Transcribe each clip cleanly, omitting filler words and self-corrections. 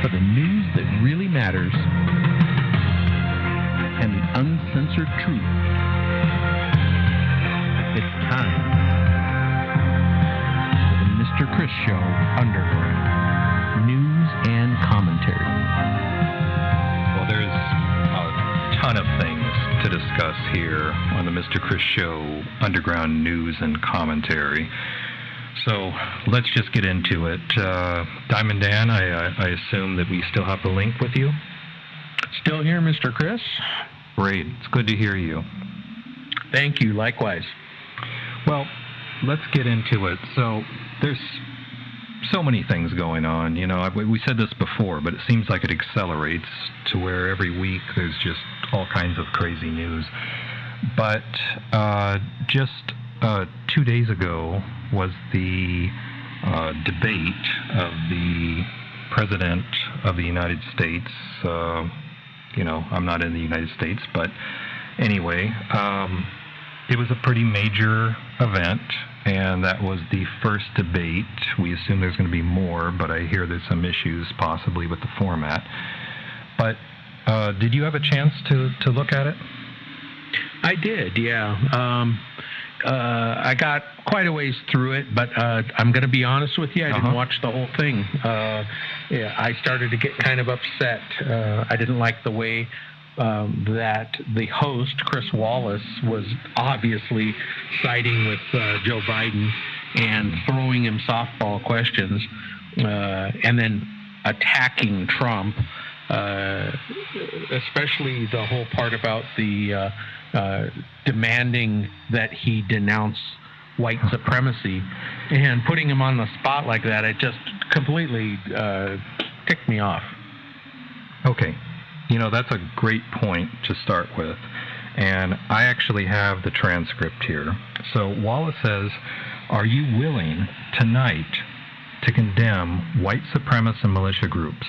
for the news that really matters and the uncensored truth. It's time for the Mr. Chris Show Underground News and Commentary. Well, there's a ton of things to discuss here on the Mr. Chris Show Underground News and Commentary. So let's just get into it. DiamonDan, I assume that we still have the link with you? Still here, Mr. Chris. Great. It's good to hear you. Thank you. Likewise. Well, let's get into it. So there's so many things going on. You know, we said this before, but it seems like it accelerates to where every week there's just all kinds of crazy news. But just 2 days ago was the debate of the President of the United States. You know, I'm not in the United States, but anyway, it was a pretty major event, and that was the first debate. We assume there's going to be more, but I hear there's some issues possibly with the format. But did you have a chance to look at it? I did, yeah. I got quite a ways through it, but I'm going to be honest with you, I didn't watch the whole thing. Yeah, I started to get kind of upset. I didn't like the way that the host, Chris Wallace, was obviously siding with Joe Biden and throwing him softball questions, and then attacking Trump, especially the whole part about the demanding that he denounce white supremacy, and putting him on the spot like that, it just completely ticked me off. Okay. You know, that's a great point to start with. And I actually have the transcript here. So Wallace says, "Are you willing tonight to condemn white supremacist and militia groups?"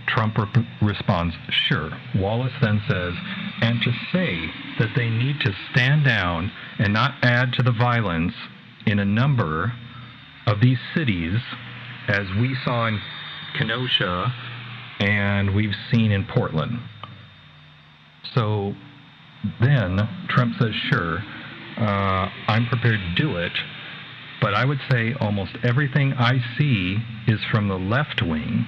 Trump responds, "Sure." Wallace then says, "And to say that they need to stand down and not add to the violence in a number of these cities, as we saw in Kenosha and we've seen in Portland." So then Trump says, "Sure, I'm prepared to do it, but I would say almost everything I see is from the left wing,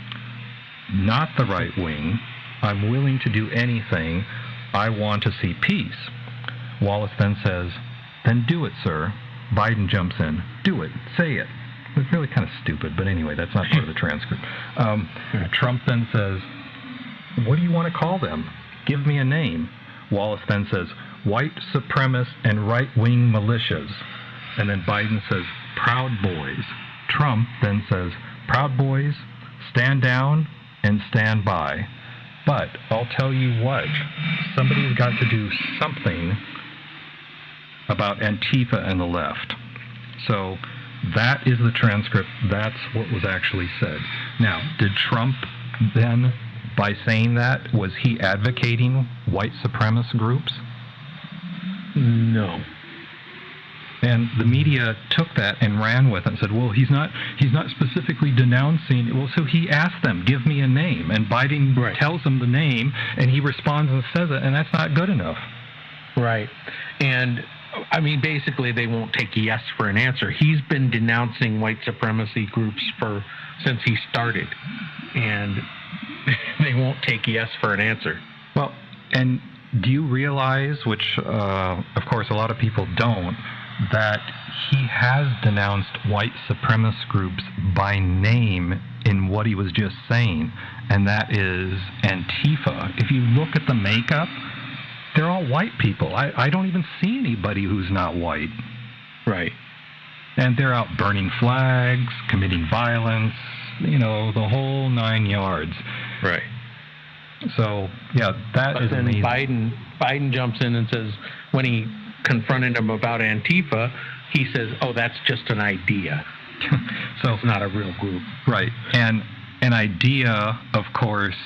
not the right wing. I'm willing to do anything. I want to see peace." Wallace then says, "Then do it, sir." Biden jumps in. "Do it. Say it." It's really kind of stupid, but anyway, that's not part of the transcript. Trump then says, "What do you want to call them? Give me a name." Wallace then says, "White supremacist and right-wing militias." And then Biden says, "Proud Boys." Trump then says, "Proud Boys, stand down and stand by. But I'll tell you what, somebody's got to do something about Antifa and the left." So that is the transcript. That's what was actually said. Now, did Trump then, by saying that, was he advocating white supremacist groups? No. And the media took that and ran with it and said, "Well, he's not specifically denouncing." Well, so he asked them, "Give me a name," and Biden tells him the name, and he responds and says it, and that's not good enough. Right. And I mean, basically, they won't take yes for an answer. He's been denouncing white supremacy groups since he started, and they won't take yes for an answer. Well, and do you realize, which of course a lot of people don't, that he has denounced white supremacist groups by name in what he was just saying, and that is Antifa. If you look at the makeup, they're all white people. I don't even see anybody who's not white. Right. And they're out burning flags, committing violence, you know, the whole 9 yards. Right. So, yeah, that is amazing. Biden jumps in and says, when he confronted him about Antifa, he says, "Oh, that's just an idea." So it's not a real group. Right. And an idea, of course,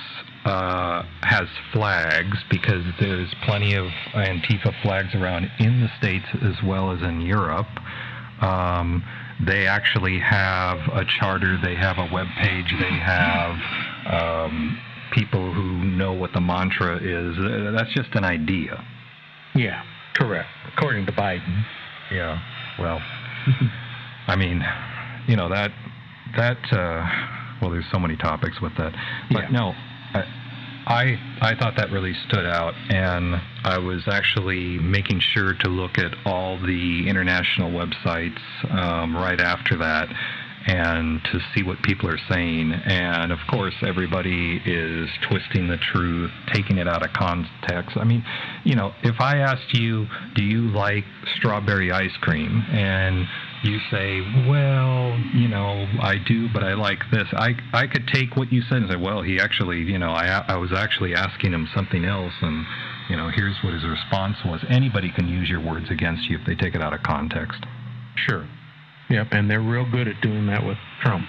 has flags, because there's plenty of Antifa flags around in the States as well as in Europe. They actually have a charter, they have a web page, they have people who know what the mantra is. That's just an idea. Yeah, correct. According to Biden. Yeah. Well, I mean, you know, that well, there's so many topics with that. But yeah. No, I thought that really stood out, and I was actually making sure to look at all the international websites right after that, and to see what people are saying. And of course, everybody is twisting the truth, taking it out of context. I mean, you know, if I asked you, do you like strawberry ice cream? And you say, well, you know, I do, but I like this. I could take what you said and say, well, he actually, you know, I was actually asking him something else, and, you know, here's what his response was. Anybody can use your words against you if they take it out of context. Sure. Yep, and they're real good at doing that with Trump.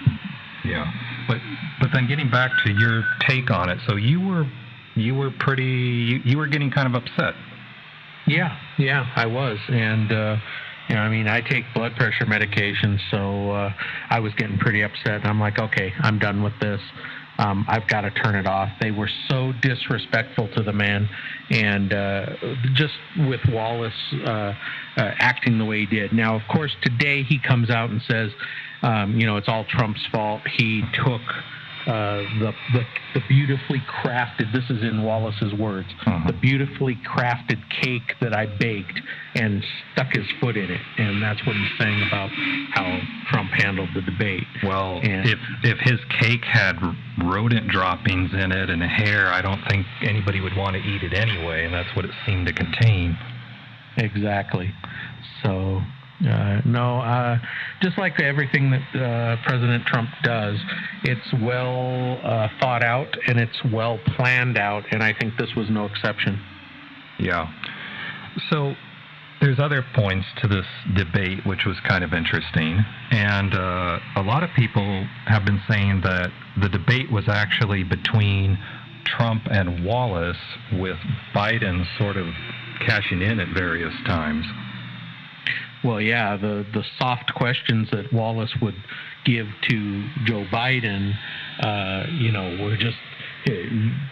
Yeah, but then getting back to your take on it, so you were getting kind of upset. Yeah, I was, and you know, I mean, I take blood pressure medication, so I was getting pretty upset. I'm like, okay, I'm done with this. I've got to turn it off. They were so disrespectful to the man, and just with Wallace acting the way he did. Now, of course, today he comes out and says, you know, it's all Trump's fault. He took the beautifully crafted, this is in Wallace's words, the beautifully crafted cake that I baked, and stuck his foot in it. And that's what he's saying about how Trump handled the debate. Well, if his cake had rodent droppings in it and hair, I don't think anybody would want to eat it anyway, and that's what it seemed to contain. Exactly. So, no, just like everything that President Trump does, it's well thought out and it's well planned out, and I think this was no exception. Yeah. So there's other points to this debate which was kind of interesting, and a lot of people have been saying that the debate was actually between Trump and Wallace, with Biden sort of cashing in at various times. Well, yeah, the soft questions that Wallace would give to Joe Biden, you know, were just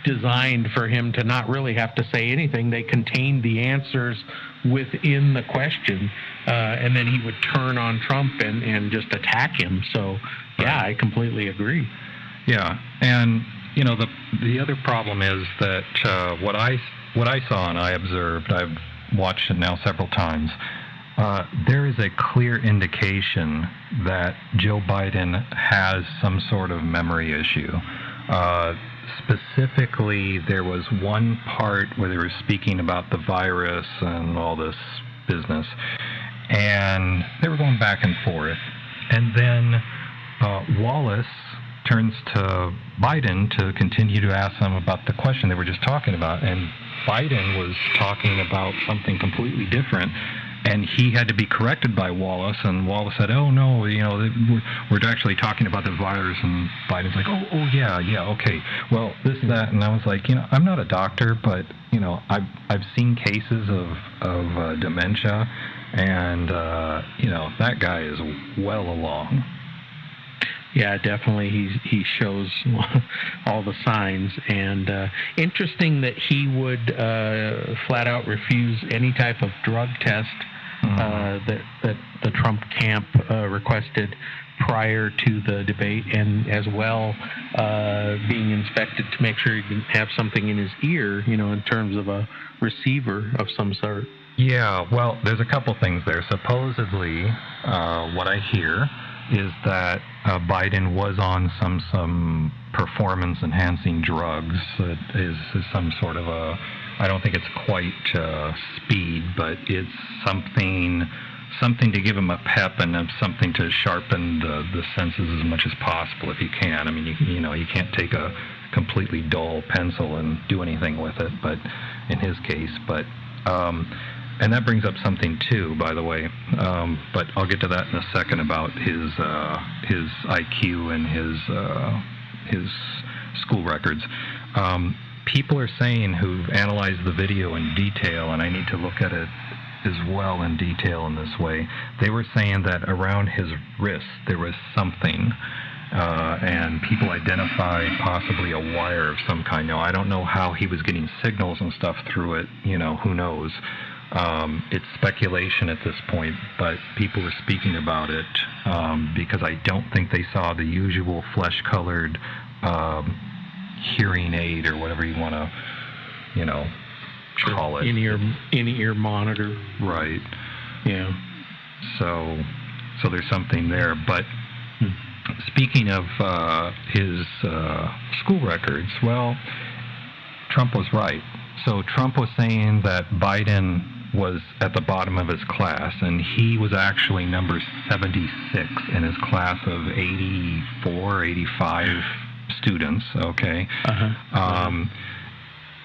designed for him to not really have to say anything. They contained the answers within the question, and then he would turn on Trump and just attack him. So, yeah, I completely agree. Yeah, and you know, the other problem is that what I saw and I observed, I've watched it now several times. There is a clear indication that Joe Biden has some sort of memory issue. Specifically, there was one part where they were speaking about the virus and all this business, and they were going back and forth. And then Wallace turns to Biden to continue to ask them about the question they were just talking about, and Biden was talking about something completely different. And he had to be corrected by Wallace, and Wallace said, "Oh no, you know, we're actually talking about the virus." And Biden's like, "Oh yeah, okay. Well, this, that," and I was like, you know, I'm not a doctor, but you know, I've seen cases of dementia, and you know, that guy is well along. Yeah, definitely. He shows all the signs, and interesting that he would flat out refuse any type of drug test that the Trump camp requested prior to the debate, and as well being inspected to make sure he didn't have something in his ear, you know, in terms of a receiver of some sort. Yeah, well, there's a couple things there. Supposedly, what I hear is that Biden was on some performance-enhancing drugs. It is some sort of a, I don't think it's quite speed, but it's something to give him a pep and something to sharpen the senses as much as possible if you can. I mean, you know, you can't take a completely dull pencil and do anything with it, but in his case, but and that brings up something too, by the way. But I'll get to that in a second about his IQ and his school records. People are saying who've analyzed the video in detail, and I need to look at it as well in detail in this way. They were saying that around his wrist there was something, and people identified possibly a wire of some kind. Now, I don't know how he was getting signals and stuff through it. Who knows? It's speculation at this point, but people were speaking about it because I don't think they saw the usual flesh-colored hearing aid or whatever you want to, call it. In-ear monitor. Right. Yeah. So there's something there. But speaking of his school records, well, Trump was right. So Trump was saying that Biden was at the bottom of his class, and he was actually number 76 in his class of 84, 85 students, okay?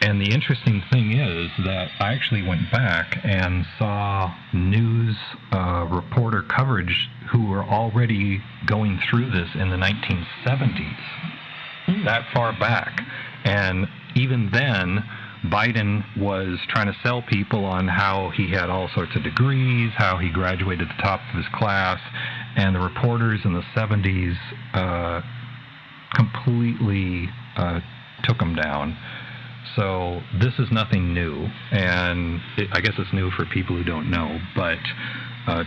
And the interesting thing is that I actually went back and saw news reporter coverage who were already going through this in the 1970s, that far back. And even then, Biden was trying to sell people on how he had all sorts of degrees, how he graduated at the top of his class, and the reporters in the 70s completely took him down. So this is nothing new, and I guess it's new for people who don't know, but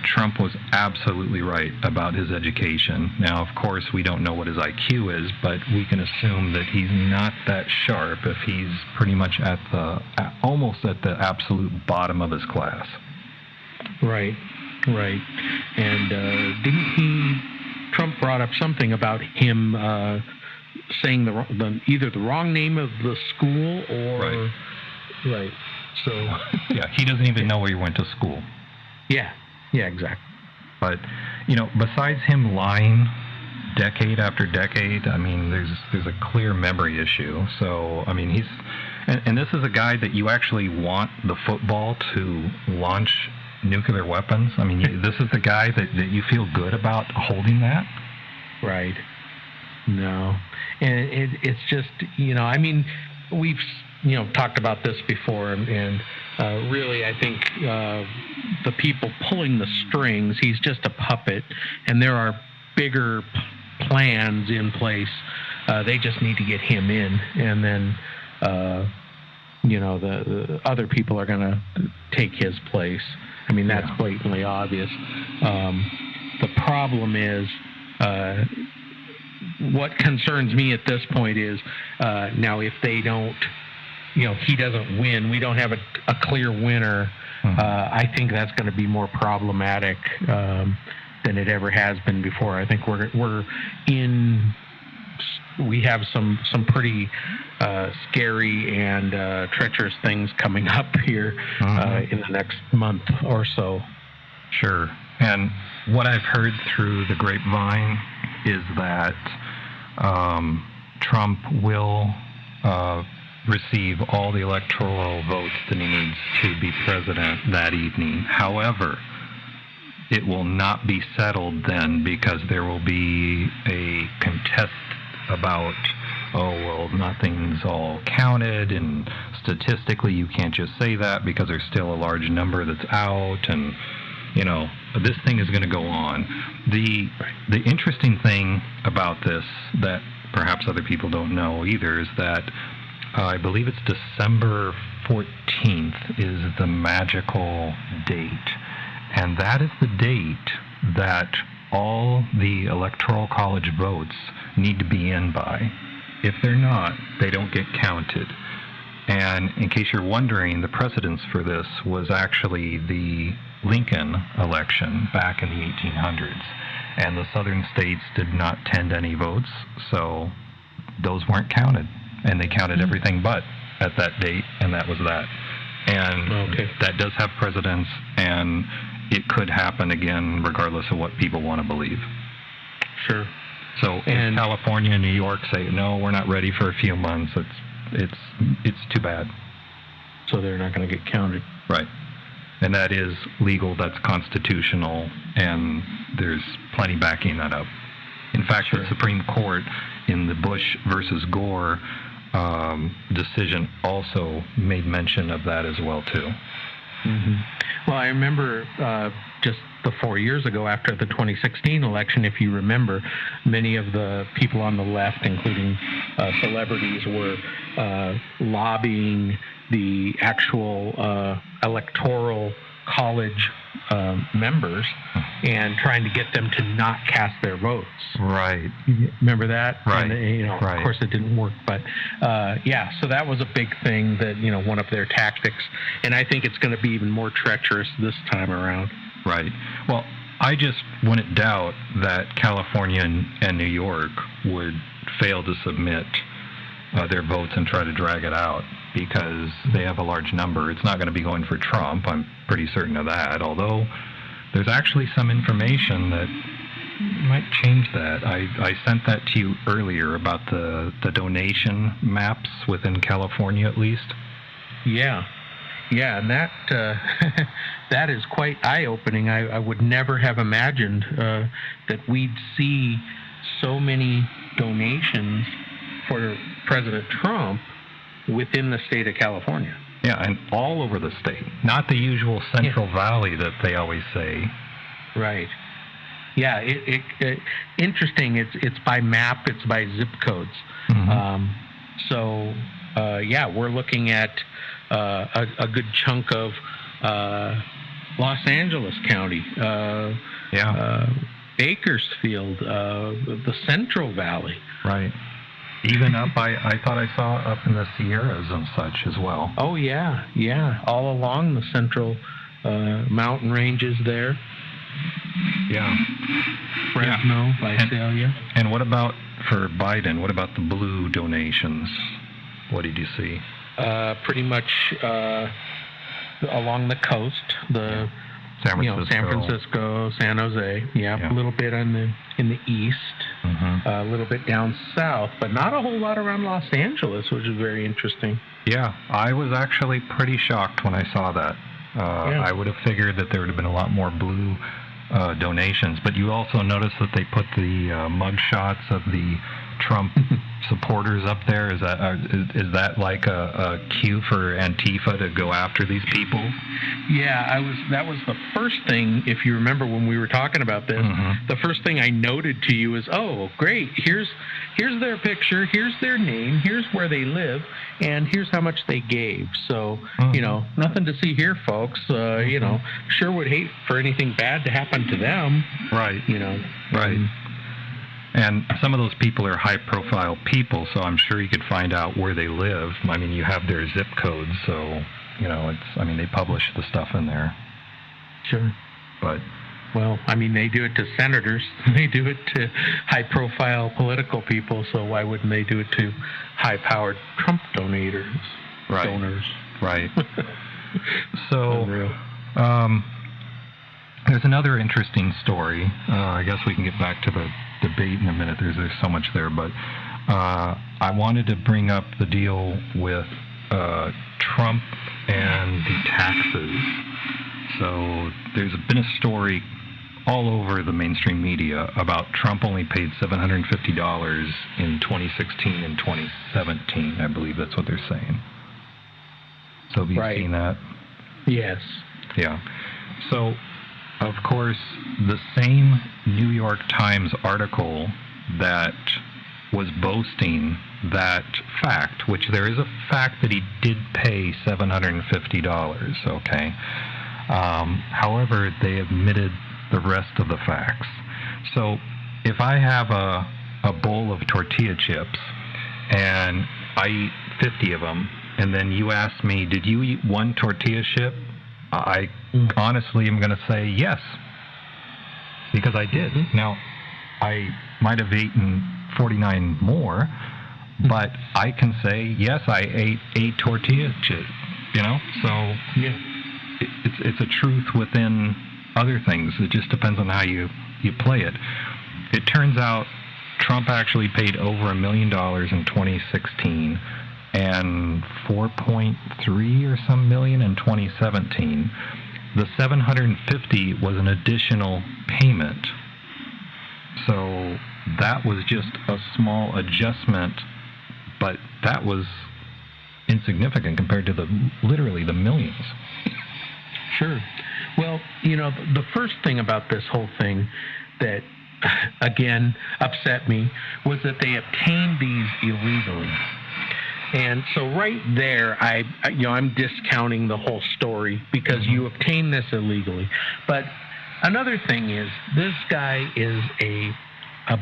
Trump was absolutely right about his education. Now, of course, we don't know what his IQ is, but we can assume that he's not that sharp if he's pretty much almost at the absolute bottom of his class. Right. And Trump brought up something about him saying either the wrong name of the school or... Right. So... Yeah, he doesn't even know where he went to school. Yeah, exactly. But, besides him lying decade after decade, I mean, there's a clear memory issue. So, I mean, and this is a guy that you actually want the football to launch nuclear weapons. I mean, this is the guy that you feel good about holding that? Right. No. And it's just, I mean, we've, talked about this before, and really, I think the people pulling the strings, he's just a puppet, and there are bigger plans in place. They just need to get him in, and then, the other people are going to take his place. I mean, that's blatantly obvious. The problem is, what concerns me at this point is, now if they don't, he doesn't win, we don't have a clear winner, I think that's going to be more problematic than it ever has been before. I think we have some pretty scary and treacherous things coming up here in the next month or so. Sure. And what I've heard through the grapevine is that Trump will receive all the electoral votes that he needs to be president that evening. However, it will not be settled then, because there will be a contest about, nothing's all counted, and statistically you can't just say that because there's still a large number that's out, and this thing is going to go on. The interesting thing about this that perhaps other people don't know either is that I believe it's December 14th is the magical date, and that is the date that all the Electoral College votes need to be in by. If they're not, they don't get counted. And in case you're wondering, the precedence for this was actually the Lincoln election back in the 1800s, and the southern states did not tend any votes, so those weren't counted, and they counted everything but at that date, and that was that. And that does have precedence, and it could happen again regardless of what people want to believe. Sure. So if California and New York say, no, we're not ready for a few months, it's too bad. So they're not going to get counted. Right. And that is legal, that's constitutional, and there's plenty backing that up. In fact, the Supreme Court in the Bush versus Gore decision also made mention of that as well, too. Well, I remember just the 4 years ago after the 2016 election, if you remember, many of the people on the left, including celebrities, were lobbying the actual Electoral college members and trying to get them to not cast their votes. Right. Remember that? Right. And, right. Of course it didn't work, but so that was a big thing that, one of their tactics. And I think it's going to be even more treacherous this time around. Right. Well, I just wouldn't doubt that California and New York would fail to submit their votes and try to drag it out because they have a large number. It's not going to be going for Trump. I'm pretty certain of that, although there's actually some information that might change that. I sent that to you earlier about the donation maps within California, at least. Yeah, and that that is quite eye-opening. I would never have imagined that we'd see so many donations for President Trump within the state of California. Yeah, and all over the state, not the usual Central Valley that they always say. Right. Yeah, it interesting. It's by map. It's by zip codes. We're looking at a good chunk of Los Angeles County, Bakersfield, the Central Valley. Right. Even up, I thought I saw up in the Sierras and such as well. Oh, yeah, all along the central mountain ranges there. Yeah. Fresno, Visalia. And what about, for Biden, what about the blue donations? What did you see? Pretty much along the coast, San Francisco, San Jose, a little bit in the east, a little bit down south, but not a whole lot around Los Angeles, which is very interesting. Yeah, I was actually pretty shocked when I saw that. I would have figured that there would have been a lot more blue donations, but you also notice that they put the mug shots of the Trump supporters up there. Is that like a cue for Antifa to go after these people? Yeah, that was the first thing, if you remember when we were talking about this, the first thing I noted to you is, oh, great, here's their picture, here's their name, here's where they live, and here's how much they gave. So, nothing to see here, folks. Sure would hate for anything bad to happen to them. Right. Right. And some of those people are high-profile people, so I'm sure you could find out where they live. I mean, you have their zip codes, so, they publish the stuff in there. Sure. But, well, they do it to senators. They do it to high-profile political people, so why wouldn't they do it to high-powered Trump donors? Right. So, there's another interesting story. I guess we can get back to the debate in a minute. There's so much there, but I wanted to bring up the deal with Trump and the taxes. So there's been a story all over the mainstream media about Trump only paid $750 in 2016 and 2017. I believe that's what they're saying. So have you seen that? Yes. Yeah. So, of course, the same New York Times article that was boasting that fact, which there is a fact that he did pay $750, okay? However, they omitted the rest of the facts. So if I have a bowl of tortilla chips and I eat 50 of them, and then you ask me, did you eat one tortilla chip? I honestly am going to say yes, because I did. Now, I might have eaten 49 more, but I can say, yes, I ate 8 tortilla chips, So it's a truth within other things. It just depends on how you play it. It turns out Trump actually paid over $1 million in 2016 and 4.3 or some million in 2017. The 750 was an additional payment. So that was just a small adjustment, but that was insignificant compared to literally the millions. Sure. Well, the first thing about this whole thing that, again, upset me was that they obtained these illegally. And so right there, I'm discounting the whole story because you obtained this illegally. But another thing is, this guy is a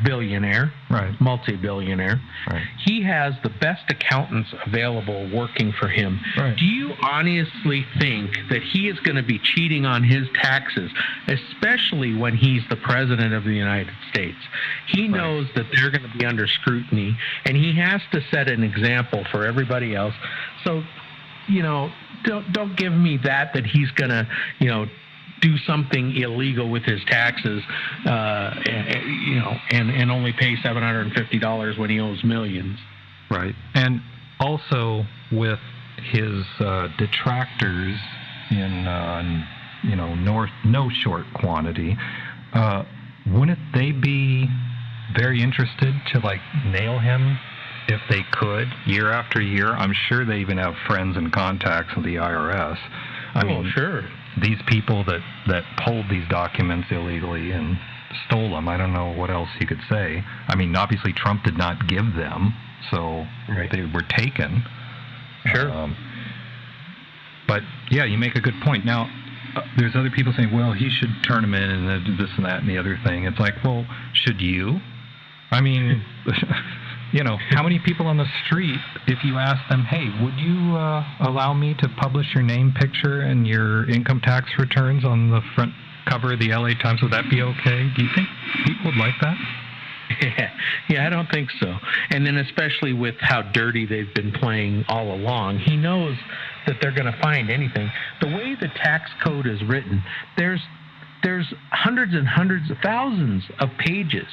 billionaire, right, multi-billionaire. Right. He has the best accountants available working for him. Right. Do you honestly think that he is going to be cheating on his taxes, especially when he's the president of the United States? He knows that they're going to be under scrutiny, and he has to set an example for everybody else. So, don't give me that he's going to, do something illegal with his taxes, and only pay $750 when he owes millions. Right. And also with his detractors in, no short quantity, wouldn't they be very interested to, nail him if they could, year after year? I'm sure they even have friends and contacts with the IRS. I mean, sure. These people that pulled these documents illegally and stole them, I don't know what else you could say. I mean, obviously Trump did not give them, so they were taken. Sure. But, yeah, you make a good point. Now, there's other people saying, well, he should turn them in and this and that and the other thing. It's like, well, should you? I mean... how many people on the street, if you ask them, hey, would you allow me to publish your name, picture, and your income tax returns on the front cover of the LA Times, would that be okay? Do you think people would like that? Yeah, I don't think so. And then especially with how dirty they've been playing all along, he knows that they're going to find anything. The way the tax code is written, there's hundreds and hundreds of thousands of pages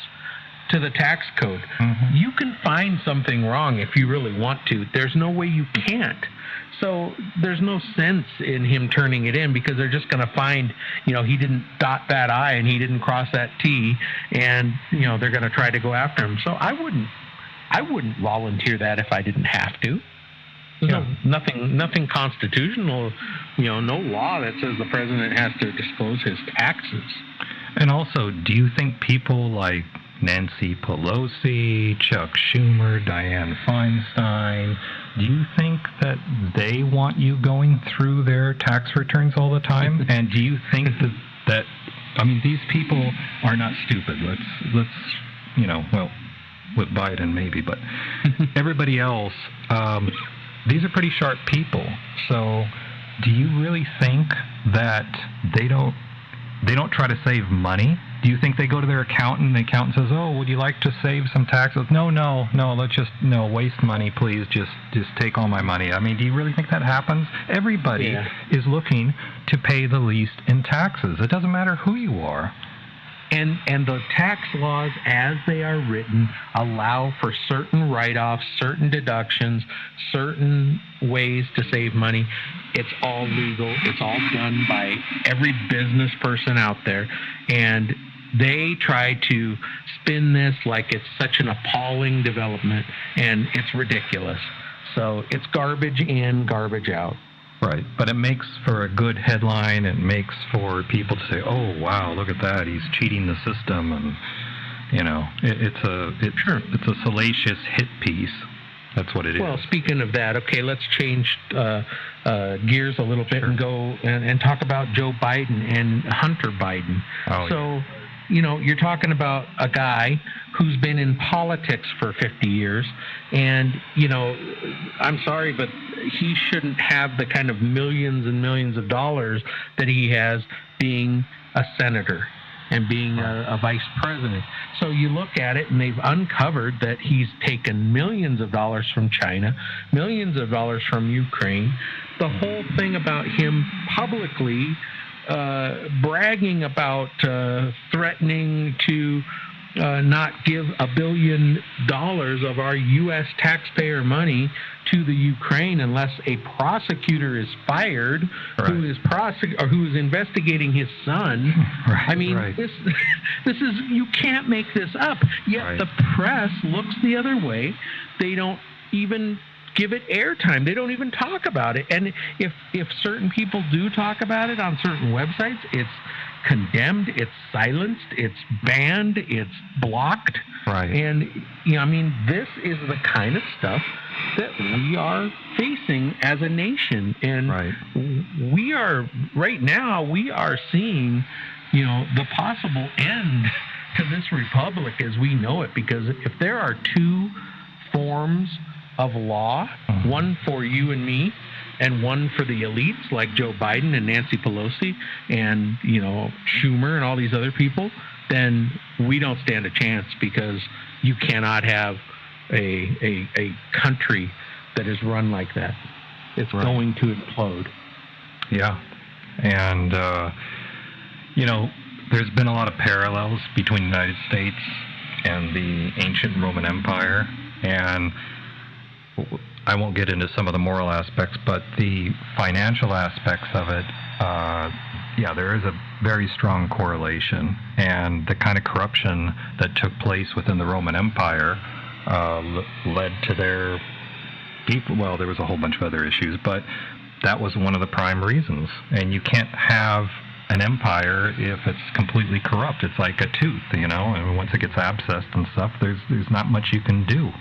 to the tax code. Mm-hmm. You can find something wrong if you really want to. There's no way you can't. So there's no sense in him turning it in because they're just going to find, he didn't dot that I and he didn't cross that T, and they're going to try to go after him. So I wouldn't volunteer that if I didn't have to. There's nothing constitutional, no law that says the president has to disclose his taxes. And also, do you think people like Nancy Pelosi, Chuck Schumer, Dianne Feinstein, do you think that they want you going through their tax returns all the time? And do you think that these people are not stupid. Let's well, with Biden maybe, but everybody else, these are pretty sharp people. So do you really think that they don't try to save money? Do you think they go to their accountant and the accountant says, oh, would you like to save some taxes? No, let's just, waste money, please. Just take all my money. I mean, do you really think that happens? Everybody is looking to pay the least in taxes. It doesn't matter who you are. And the tax laws as they are written allow for certain write-offs, certain deductions, certain ways to save money. It's all legal. It's all done by every business person out there. And they try to spin this like it's such an appalling development, and it's ridiculous. So it's garbage in, garbage out. Right, but it makes for a good headline. It makes for people to say, "Oh, wow, look at that! He's cheating the system," and it's a salacious hit piece. That's what it is. Well, speaking of that, okay, let's change gears a little bit and go and talk about Joe Biden and Hunter Biden. Oh, so, you're talking about a guy who's been in politics for 50 years, and I'm sorry, but he shouldn't have the kind of millions and millions of dollars that he has being a senator and being a vice president. So you look at it, and they've uncovered that he's taken millions of dollars from China, millions of dollars from Ukraine. The whole thing about him publicly bragging about threatening to not give $1 billion of our U.S. taxpayer money to the Ukraine unless a prosecutor is fired who is investigating his son. Right, I mean, this is, you can't make this up. Yet the press looks the other way. They don't even give it airtime. They don't even talk about it. And if certain people do talk about it on certain websites, it's condemned, it's silenced, it's banned, it's blocked. Right. And this is the kind of stuff that we are facing as a nation. And we are right now seeing, the possible end to this republic as we know it, because if there are two forms of law, one for you and me and one for the elites like Joe Biden and Nancy Pelosi and Schumer and all these other people, then we don't stand a chance, because you cannot have a country that is run like that. It's going to implode. Yeah. And there's been a lot of parallels between the United States and the ancient Roman Empire, and I won't get into some of the moral aspects, but the financial aspects of it, there is a very strong correlation. And the kind of corruption that took place within the Roman Empire led to their people. Well, there was a whole bunch of other issues, but that was one of the prime reasons. And you can't have an empire if it's completely corrupt. It's like a tooth, and once it gets abscessed and stuff, there's not much you can do.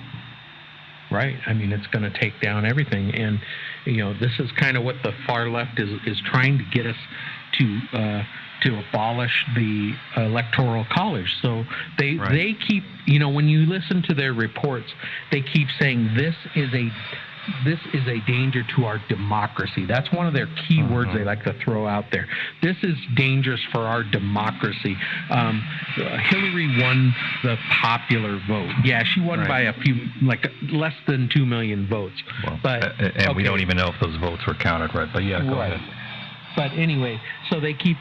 Right. It's going to take down everything. And, this is kind of what the far left is trying to get us to abolish the Electoral College. So they keep, when you listen to their reports, they keep saying this is a danger to our democracy. That's one of their key words they like to throw out there. This is dangerous for our democracy. Hillary won the popular vote. Yeah, she won by a few, less than 2 million votes. Well, but we don't even know if those votes were counted, right? But go ahead. But anyway, so they keep,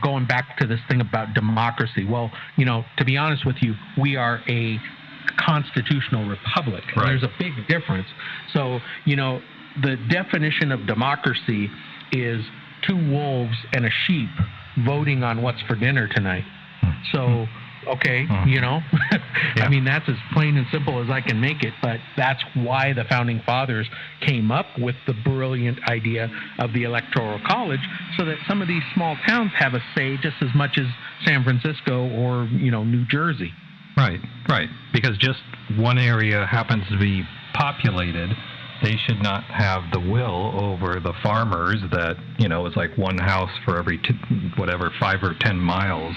going back to this thing about democracy. Well, to be honest with you, we are a constitutional republic. Right. There's a big difference. So, the definition of democracy is 2 wolves and a sheep voting on what's for dinner tonight. So, okay, Yeah. That's as plain and simple as I can make it, but that's why the Founding Fathers came up with the brilliant idea of the Electoral College, so that some of these small towns have a say just as much as San Francisco or, New Jersey. Right. Because just one area happens to be populated, they should not have the will over the farmers that, is like one house for every 5 or 10 miles.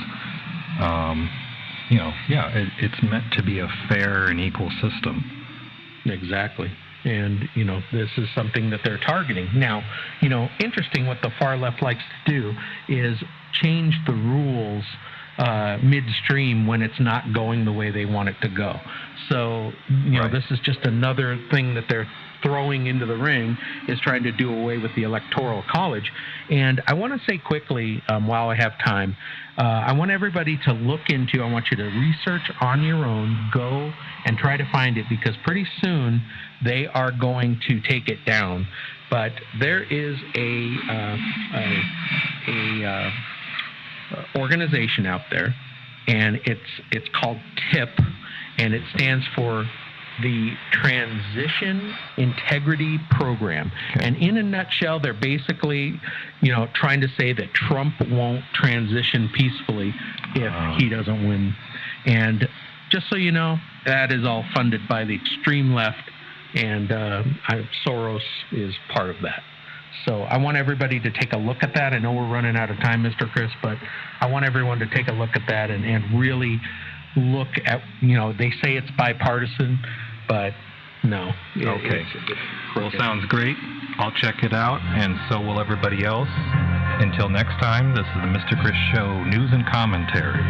It's meant to be a fair and equal system. Exactly. And, this is something that they're targeting. Now, interesting, what the far left likes to do is change the rules midstream when it's not going the way they want it to go. So, this is just another thing that they're throwing into the ring, is trying to do away with the Electoral College. And I want to say quickly, while I have time, I want everybody to look into, I want you to research on your own, go and try to find it, because pretty soon they are going to take it down. But there is a organization out there, and it's called TIP, and it stands for the Transition Integrity Program. And in a nutshell, they're basically, trying to say that Trump won't transition peacefully if he doesn't win. And just so you know, that is all funded by the extreme left, and Soros is part of that. So I want everybody to take a look at that. I know we're running out of time, Mr. Chris, but I want everyone to take a look at that and really look at, they say it's bipartisan, but no. Okay. Well, sounds great. I'll check it out, and so will everybody else. Until next time, this is the Mr. Chris Show News and Commentary.